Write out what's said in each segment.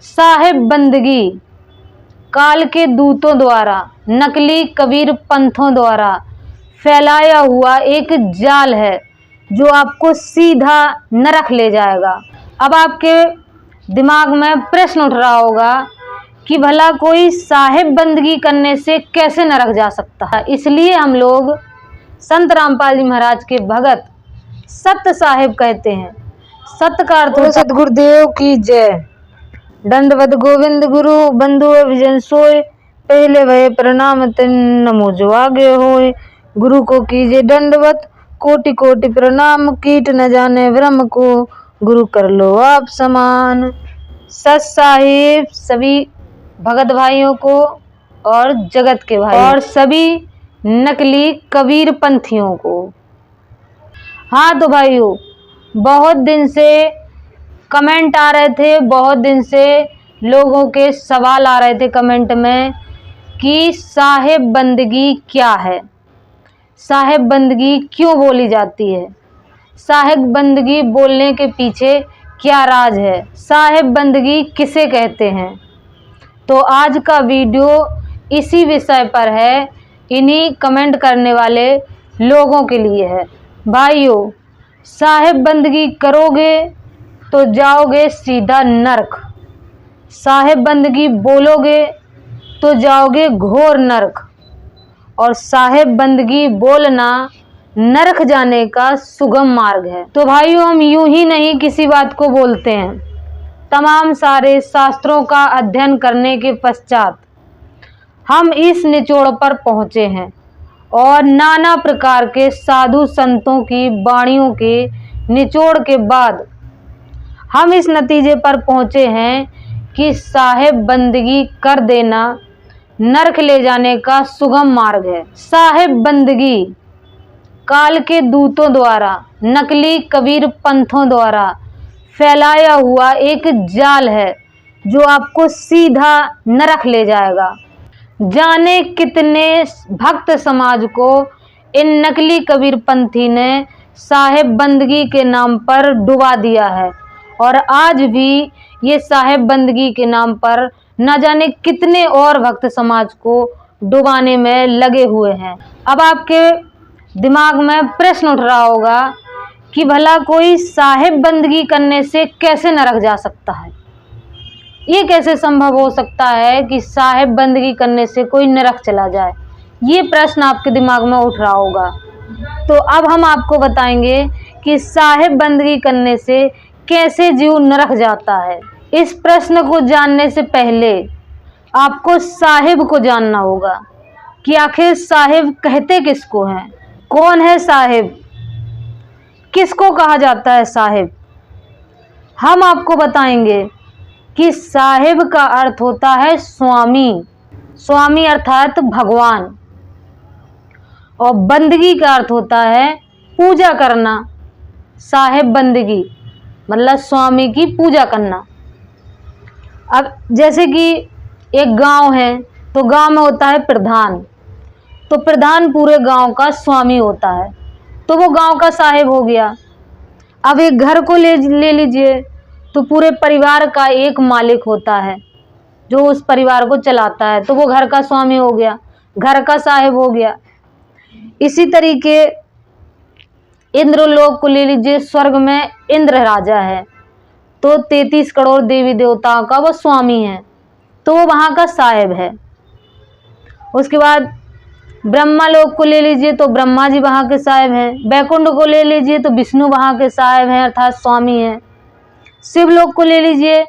साहिब बंदगी काल के दूतों द्वारा, नकली कबीर पंथों द्वारा फैलाया हुआ एक जाल है जो आपको सीधा नरक ले जाएगा। अब आपके दिमाग में प्रश्न उठ रहा होगा कि भला कोई साहिब बंदगी करने से कैसे नरक जा सकता है। इसलिए हम लोग संत रामपाल जी महाराज के भगत सत्य साहिब कहते हैं। सत्य का अर्थ होता है सतगुरुदेव की जय। दंडवत गोविंद गुरु बंधु विजन सोय, पहले भय प्रणाम तिन नमो जो आगे होय। गुरु को कीजिए दंडवत, कोटि कोटि प्रणाम, कीट न जाने ब्रह्म को, गुरु कर लो आप समान। सत साहिब सभी भगत भाइयों को और जगत के भाई और सभी नकली कबीर पंथियों को। हाँ तो भाइयों, बहुत दिन से कमेंट आ रहे थे, बहुत दिन से लोगों के सवाल आ रहे थे कमेंट में कि साहिब बंदगी क्या है, साहिब बंदगी क्यों बोली जाती है, साहिब बंदगी बोलने के पीछे क्या राज है, साहिब बंदगी किसे कहते हैं। तो आज का वीडियो इसी विषय पर है, इन्हीं कमेंट करने वाले लोगों के लिए है। भाइयों, साहिब बंदगी करोगे तो जाओगे सीधा नरक, साहिब बंदगी बोलोगे तो जाओगे घोर नरक, और साहिब बंदगी बोलना नरक जाने का सुगम मार्ग है। तो भाइयों, हम यूं ही नहीं किसी बात को बोलते हैं। तमाम सारे शास्त्रों का अध्ययन करने के पश्चात हम इस निचोड़ पर पहुँचे हैं और नाना प्रकार के साधु संतों की वाणियों के निचोड़ के बाद हम इस नतीजे पर पहुँचे हैं कि साहिब बंदगी कर देना नरक ले जाने का सुगम मार्ग है। साहिब बंदगी काल के दूतों द्वारा, नकली कबीर पंथों द्वारा फैलाया हुआ एक जाल है जो आपको सीधा नरक ले जाएगा। जाने कितने भक्त समाज को इन नकली कबीर पंथी ने साहिब बंदगी के नाम पर डुबा दिया है, और आज भी ये साहिब बंदगी के नाम पर न जाने कितने और भक्त समाज को डुबाने में लगे हुए हैं। अब आपके दिमाग में प्रश्न उठ रहा होगा कि भला कोई साहिब बंदगी करने से कैसे नरक जा सकता है, ये कैसे संभव हो सकता है कि साहिब बंदगी करने से कोई नरक चला जाए। ये प्रश्न आपके दिमाग में उठ रहा होगा। तो अब हम आपको बताएंगे कि साहिब बंदगी करने से कैसे जीव नरक जाता है। इस प्रश्न को जानने से पहले आपको साहिब को जानना होगा कि आखिर साहिब कहते किसको हैं, कौन है साहिब, किसको कहा जाता है साहिब। हम आपको बताएंगे कि साहिब का अर्थ होता है स्वामी, स्वामी अर्थात भगवान, और बंदगी का अर्थ होता है पूजा करना। साहिब बंदगी मतलब स्वामी की पूजा करना। अब जैसे कि एक गांव है तो गांव में होता है प्रधान, तो प्रधान पूरे गांव का स्वामी होता है, तो वो गांव का साहिब हो गया। अब एक घर को ले लीजिए तो पूरे परिवार का एक मालिक होता है जो उस परिवार को चलाता है, तो वो घर का स्वामी हो गया, घर का साहिब हो गया। इसी तरीके इंद्रलोक को ले लीजिए, स्वर्ग में इंद्र राजा है तो 33 करोड़ देवी देवताओं का वो स्वामी है, तो वो वहाँ का साहिब है। उसके बाद ब्रह्मा लोक को ले लीजिए तो ब्रह्मा जी वहाँ के साहिब हैं। वैकुंठ को ले लीजिए तो विष्णु वहाँ के साहिब हैं अर्थात स्वामी हैं। शिव लोक को ले लीजिए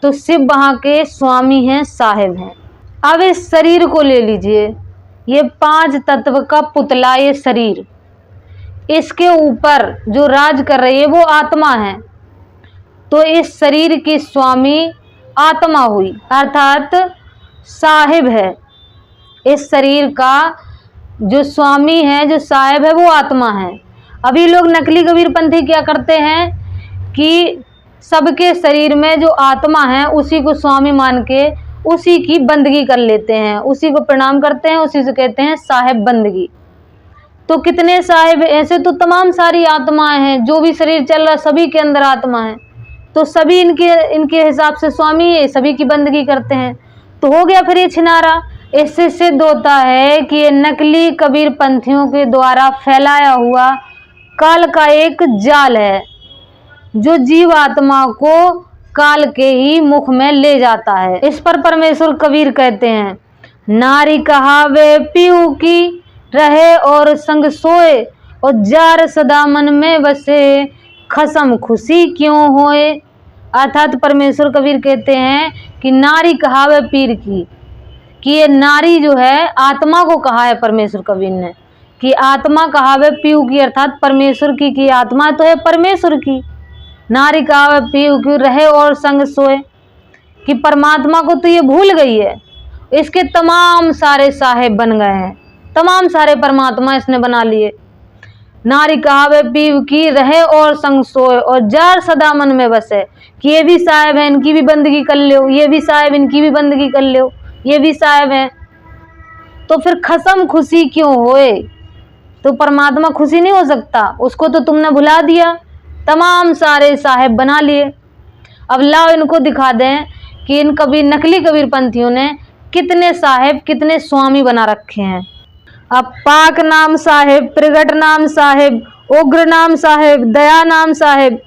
तो शिव वहाँ के स्वामी हैं, साहिब हैं। अब इस शरीर को ले लीजिए, ये 5 तत्व का पुतला, ये शरीर, इसके ऊपर जो राज कर रही है वो आत्मा है, तो इस शरीर की स्वामी आत्मा हुई अर्थात साहिब है। इस शरीर का जो स्वामी है, जो साहिब है, वो आत्मा है। अभी लोग नकली कबीर पंथी क्या करते हैं कि सबके शरीर में जो आत्मा है उसी को स्वामी मान के उसी की बंदगी कर लेते हैं, उसी को प्रणाम करते हैं, उसी से कहते हैं साहिब बंदगी। तो कितने साहिब, ऐसे तो तमाम सारी आत्माएं हैं, जो भी शरीर चल रहा सभी के अंदर आत्मा है, तो सभी इनके हिसाब से स्वामी है, सभी की बंदगी करते हैं। तो हो गया फिर ये छिनारा। इससे सिद्ध होता है कि ये नकली कबीर पंथियों के द्वारा फैलाया हुआ काल का एक जाल है, जो जीव आत्मा को काल के ही मुख में ले जाता है। इस पर परमेश्वर कबीर कहते हैं, नारी कहावे पीऊ की, रहे और संग सोए, और जार सदा मन में बसे, खसम खुशी क्यों होए। अर्थात परमेश्वर कबीर कहते हैं कि नारी कहावे पीर की, कि ये नारी जो है आत्मा को कहा है परमेश्वर कबीर ने, कि आत्मा कहावे पीऊ की, अर्थात परमेश्वर की आत्मा तो है परमेश्वर की। नारी कहावे पीऊ की, रहे और संग सोए, कि परमात्मा को तो ये भूल गई है। इसके तमाम सारे साहेब बन गए हैं, तमाम सारे परमात्मा इसने बना लिए। नारी कहावे पीऊ की, रहे और संग सोए, और जार सदा मन में बसे, कि ये भी साहेब है, इनकी भी बंदगी कर लो, ये भी साहेब, इनकी भी बंदगी कर लो, ये भी साहेब है। तो फिर खसम खुशी क्यों होए। तो परमात्मा खुशी नहीं हो सकता, उसको तो तुमने भुला दिया, तमाम सारे साहेब बना लिए। अब लाओ इनको दिखा दें कि इन कबीर नकली कबीर पंथियों ने कितने साहेब, कितने स्वामी बना रखे हैं। अब पाक नाम साहेब, प्रगट नाम साहेब, उग्र नाम साहेब, दया नाम साहेब,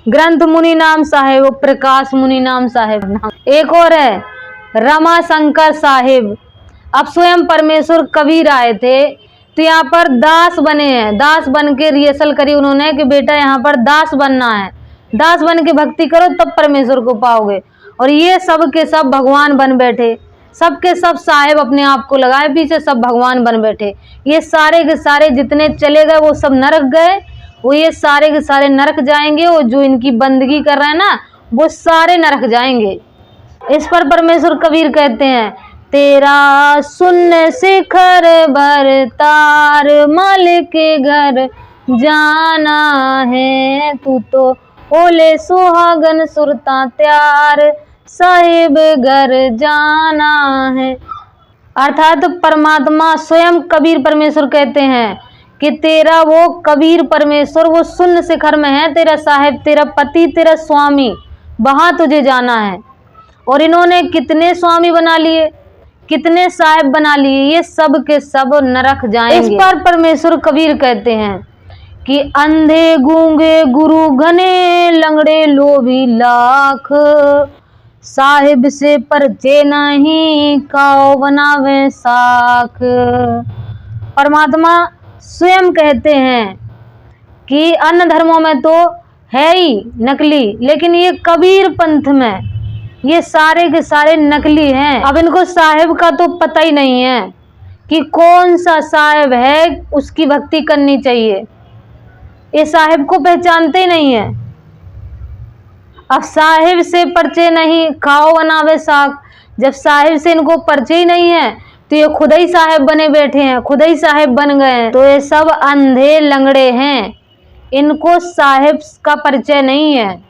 ग्रंथ मुनि नाम साहेब, और प्रकाश मुनि नाम साहेब। एक और है रमा शंकर साहेब। अब स्वयं परमेश्वर कबीर आए थे तो यहाँ पर दास बने हैं, दास बन के रिहर्सल करी उन्होंने कि बेटा यहाँ पर दास बनना है, दास बन के भक्ति करो तब परमेश्वर को पाओगे। और ये सब के सब भगवान बन बैठे, सबके सब साहेब अपने आप को लगाए पीछे, सब भगवान बन बैठे। ये सारे के सारे जितने चले गए वो सब नरक गए, वो ये सारे के सारे नरक जाएंगे, और जो इनकी बंदगी कर रहे हैं ना वो सारे नरक जाएंगे। इस पर परमेश्वर कबीर कहते हैं, तेरा सुन शिखर बरतार, मालिक के घर जाना है, तू तो ओले सुहागन सुरता त्यार, साहिब घर जाना है। अर्थात परमात्मा स्वयं कबीर परमेश्वर कहते हैं कि तेरा वो कबीर परमेश्वर वो सुन शिखर में है, तेरा साहिब, तेरा पति, तेरा स्वामी, वहां तुझे जाना है। और इन्होंने कितने स्वामी बना लिए, कितने साहेब बना लिए, ये सब के सब नरक जाएंगे। इस पर परमेश्वर कबीर कहते हैं कि अंधे गूंगे गुरु घने, लंगड़े लोभी लाख, साहिब से परचे नहीं, काओ बनावे साख। परमात्मा स्वयं कहते हैं कि अन्य धर्मों में तो है ही नकली, लेकिन ये कबीर पंथ में ये सारे के सारे नकली हैं। अब इनको साहिब का तो पता ही नहीं है कि कौन सा साहिब है, उसकी भक्ति करनी चाहिए, ये साहिब को पहचानते ही नहीं है। अब साहिब से परिचय नहीं, खाओ बनावे साख। जब साहिब से इनको परिचय ही नहीं है तो ये खुद ही साहिब बने बैठे हैं, खुद ही साहिब बन गए हैं। तो ये सब अंधे लंगड़े हैं, इनको साहिब का परिचय नहीं है।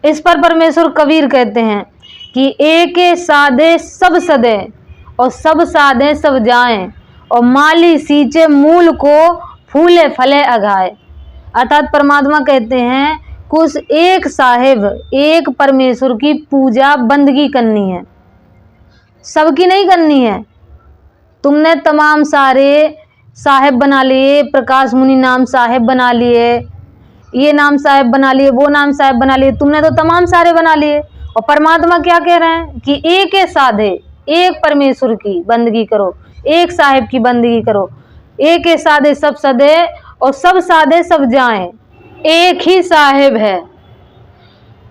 इस पर परमेश्वर कबीर कहते हैं कि एक साधे सब सदे, और सब साधे सब जाएं, और माली सींचे मूल को, फूले फले अघाए। अर्थात परमात्मा कहते हैं कि उस एक साहिब, एक परमेश्वर की पूजा बंदगी करनी है, सबकी नहीं करनी है। तुमने तमाम सारे साहिब बना लिए, प्रकाश मुनि नाम साहिब बना लिए, ये नाम साहिब बना लिए, वो नाम साहिब बना लिए, तुमने तो तमाम सारे बना लिए। और परमात्मा क्या कह रहे हैं कि एक साधे, एक परमेश्वर की बंदगी करो, एक साहिब की बंदगी करो। एक साधे सब सदे, और सब साधे सब जाएं। एक ही साहिब है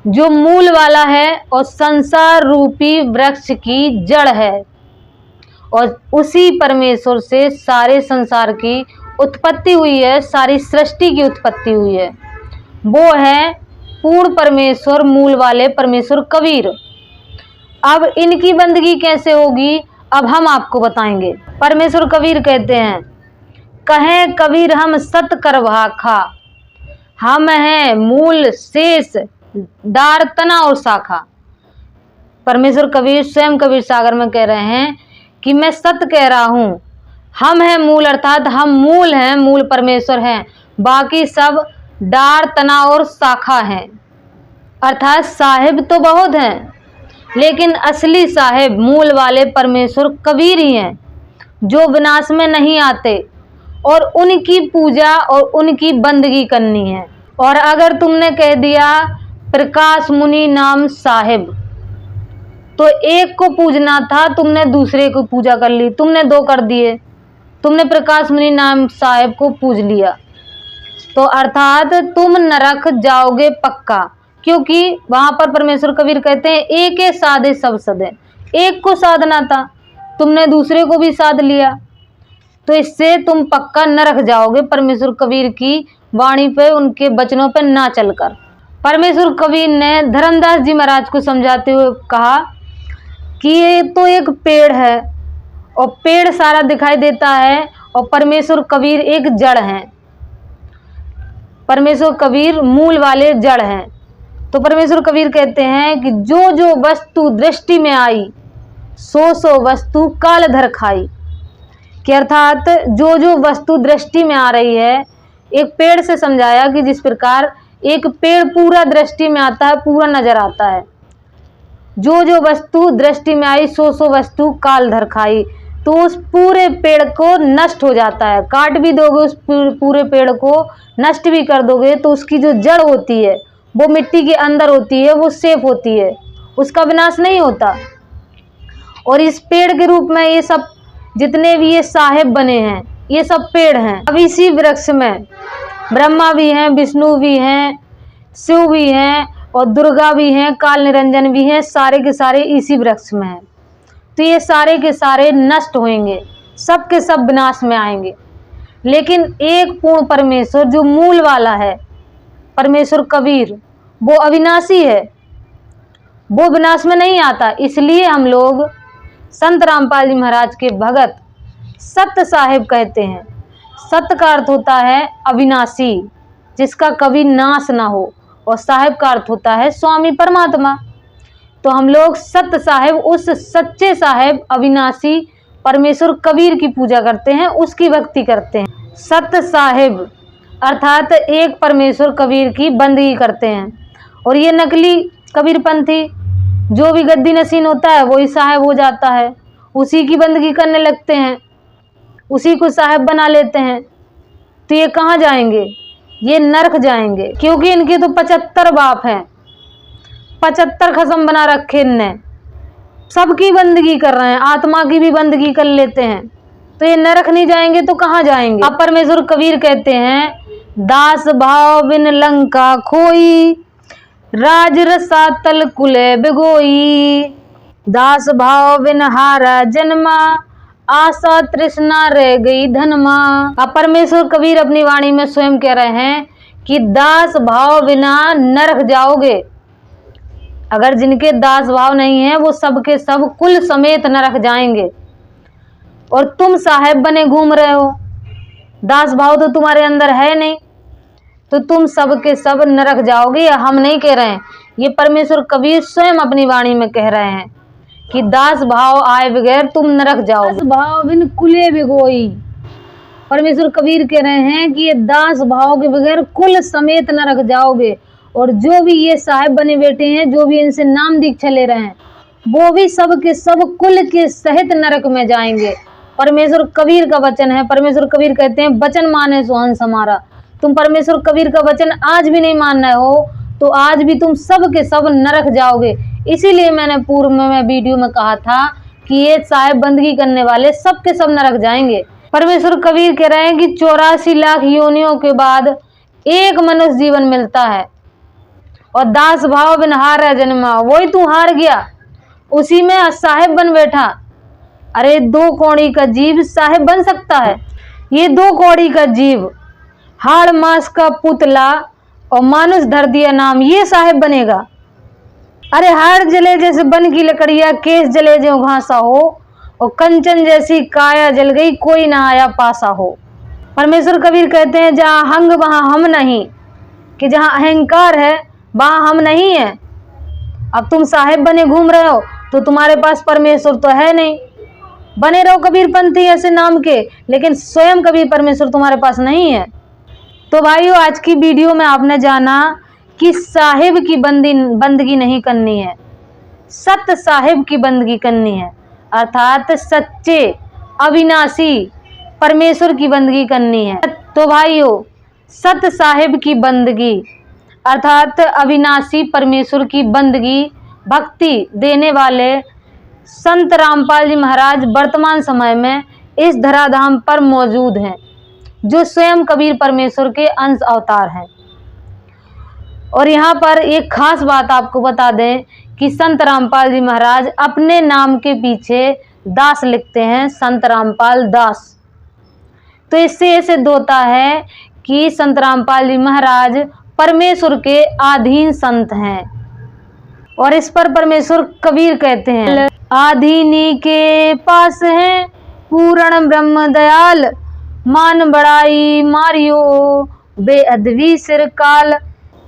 जो मूल वाला है और संसार रूपी वृक्ष की जड़ है, और उसी परमेश्वर से सारे संसार की उत्पत्ति हुई है, सारी सृष्टि की उत्पत्ति हुई है। वो है पूर्ण परमेश्वर, मूल वाले परमेश्वर कबीर। अब इनकी बंदगी कैसे होगी, अब हम आपको बताएंगे। परमेश्वर कबीर कहते हैं, कहें कबीर हम सत कर भाखा, हम हैं मूल शेष डार तना और शाखा। परमेश्वर कबीर स्वयं कबीर सागर में कह रहे हैं कि मैं सत्य कह रहा हूँ, हम हैं मूल, अर्थात हम मूल हैं, मूल परमेश्वर हैं, बाकी सब डार तना और शाखा हैं। अर्थात साहिब तो बहुत हैं, लेकिन असली साहिब मूल वाले परमेश्वर कबीर ही हैं, जो विनाश में नहीं आते, और उनकी पूजा और उनकी बंदगी करनी है। और अगर तुमने कह दिया प्रकाश मुनि नाम साहिब, तो एक को पूजना था, तुमने दूसरे को पूजा कर ली, तुमने दो कर दिए, तुमने प्रकाश मुनि नाम साहिब को पूज लिया, तो अर्थात तुम नरक जाओगे पक्का। क्योंकि वहां पर परमेश्वर कबीर कहते हैं एक साधे सब सदे, एक को साधना था, तुमने दूसरे को भी साध लिया, तो इससे तुम पक्का नरक जाओगे परमेश्वर कबीर की वाणी पे, उनके वचनों पे ना चलकर। परमेश्वर कबीर ने धर्मदास जी महाराज को समझाते हुए कहा कि ये तो एक पेड़ है और पेड़ सारा दिखाई देता है, और परमेश्वर कबीर एक जड़ हैं, परमेश्वर कबीर मूल वाले जड़ हैं। तो परमेश्वर कबीर कहते हैं कि जो जो वस्तु दृष्टि में आई, सो सो वस्तु काल धर खाई, कि अर्थात जो जो वस्तु दृष्टि में आ रही है, एक पेड़ से समझाया कि जिस प्रकार एक पेड़ पूरा दृष्टि में आता है, पूरा नजर आता है, जो जो वस्तु दृष्टि में आई सो सो वस्तु काल धर खाई, तो उस पूरे पेड़ को नष्ट हो जाता है। काट भी दोगे उस पूरे पेड़ को, नष्ट भी कर दोगे, तो उसकी जो जड़ होती है वो मिट्टी के अंदर होती है, वो सेफ होती है, उसका विनाश नहीं होता। और इस पेड़ के रूप में ये सब जितने भी ये साहेब बने हैं, ये सब पेड़ हैं। अब इसी वृक्ष में ब्रह्मा भी हैं, विष्णु भी हैं, शिव भी हैं, और दुर्गा भी हैं, काल निरंजन भी हैं, सारे के सारे इसी वृक्ष में हैं। तो ये सारे के सारे नष्ट होंगे, सब के सब विनाश में आएंगे। लेकिन एक पूर्ण परमेश्वर जो मूल वाला है, परमेश्वर कबीर, वो अविनाशी है, वो विनाश में नहीं आता। इसलिए हम लोग संत रामपाल जी महाराज के भगत सत्य साहिब कहते हैं। सत्य का अर्थ होता है अविनाशी, जिसका कभी नाश ना हो, और साहिब का अर्थ होता है स्वामी परमात्मा। तो हम लोग सत्य साहिब, उस सच्चे साहिब अविनाशी परमेश्वर कबीर की पूजा करते हैं, उसकी भक्ति करते हैं। सत्य साहिब अर्थात एक परमेश्वर कबीर की बंदगी करते हैं। और ये नकली कबीरपंथी जो भी गद्दी नसीन होता है वही साहिब हो जाता है, उसी की बंदगी करने लगते हैं, उसी को साहिब बना लेते हैं। तो ये कहाँ जाएंगे? ये नरक जाएंगे, क्योंकि इनके तो 75 बाप हैं, 75 खसम बना रखे इनने, सबकी बंदगी कर रहे हैं, आत्मा की भी बंदगी कर लेते हैं। तो ये नरक नहीं जाएंगे तो कहाँ जाएंगे? अब परमेश्वर कबीर कहते हैं दास भाव बिन लंका खोई, राज रसा तल कुले बिगोई, दास भाव बिन हारा जन्मा, आशा तृष्णा रह गई धनमा। अब परमेश्वर कबीर अपनी वाणी में स्वयं कह रहे हैं कि दास भाव बिना नरक जाओगे। अगर जिनके दास भाव नहीं है वो सब के सब कुल समेत नरक जाएंगे। और तुम साहेब बने घूम रहे हो, दास भाव तो तुम्हारे अंदर है नहीं, तो तुम सब के सब नरक जाओगे। या हम नहीं कह रहे हैं, ये परमेश्वर कबीर स्वयं अपनी वाणी में कह रहे हैं कि दास भाव आए बगैर तुम नरक जाओ। दास भाव बिन कुले बिगोई, परमेश्वर कबीर कह रहे हैं कि ये दास भाव के बगैर कुल समेत नरक जाओगे। और जो भी ये साहेब बने बैठे हैं, जो भी इनसे नाम दीक्षा ले रहे हैं, वो भी सब के सब कुल के सहित नरक में जाएंगे। परमेश्वर कबीर का वचन है। परमेश्वर कबीर कहते हैं वचन माने सो हंस हमारा। तुम परमेश्वर कबीर का वचन आज भी नहीं मान रहे हो तो आज भी तुम सब के सब नरक जाओगे। इसीलिए मैंने पूर्व में मैं वीडियो में कहा था कि ये साहेब बंदगी करने वाले सब के सब नरक जाएंगे। परमेश्वर कबीर कह रहे हैं कि 84 लाख योनियों के बाद एक मनुष्य जीवन मिलता है, और दास भाव बिन हारा जन्मा, वही तू हार गया, उसी में साहेब बन बैठा। अरे 2 कौड़ी का जीव साहेब बन सकता है? ये 2 कौड़ी का जीव हाड़ मास का पुतला और मानुष धर दिया नाम, ये साहेब बनेगा? अरे हाड़ जले जैसे बन की लकड़िया, केस जले जो घासा हो, और कंचन जैसी काया जल गई, कोई ना आया पासा हो। परमेश्वर कबीर कहते हैं जहाँ हंग वहाँ हम नहीं, कि जहाँ अहंकार है वहाँ हम नहीं है। अब तुम साहेब बने घूम रहे हो तो तुम्हारे पास परमेश्वर तो है नहीं। बने रहो कबीरपंथी ऐसे नाम के, लेकिन स्वयं कबीर परमेश्वर तुम्हारे पास नहीं है। तो भाइयों, आज की वीडियो में आपने जाना कि साहिब की बंदगी नहीं करनी है, सत साहिब की बंदगी करनी है, अर्थात सच्चे अविनाशी परमेश्वर की बंदगी करनी है। तो भाइयों, सत साहिब की बंदगी अर्थात अविनाशी परमेश्वर की बंदगी भक्ति देने वाले संत रामपाल जी महाराज वर्तमान समय में इस धराधाम पर मौजूद हैं, जो स्वयं कबीर परमेश्वर के अंश अवतार हैं। और यहाँ पर एक खास बात आपको बता दें कि संत रामपाल जी महाराज अपने नाम के पीछे दास लिखते हैं, संत रामपाल दास। तो इससे ये सिद्ध होता है कि संत रामपाल जी महाराज परमेश्वर के अधीन संत हैं। और इस पर परमेश्वर कबीर कहते हैं, आधीनी के पास है पूर्ण ब्रह्म दयाल, मान बड़ाई मारियो बेअदबी सिर काल।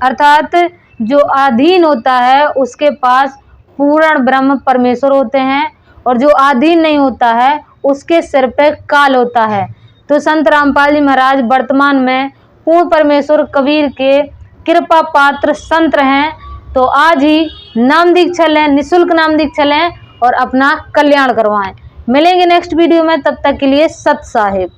अर्थात जो अधीन होता है उसके पास पूर्ण ब्रह्म परमेश्वर होते हैं, और जो अधीन नहीं होता है उसके सिर पे काल होता है। तो संत रामपाल जी महाराज वर्तमान में पूर्ण परमेश्वर कबीर के कृपा पात्र संत हैं। तो आज ही नाम दीक्षा लें, निःशुल्क नाम दीक्षा लें और अपना कल्याण करवाएं। मिलेंगे नेक्स्ट वीडियो में, तब तक के लिए सत साहिब।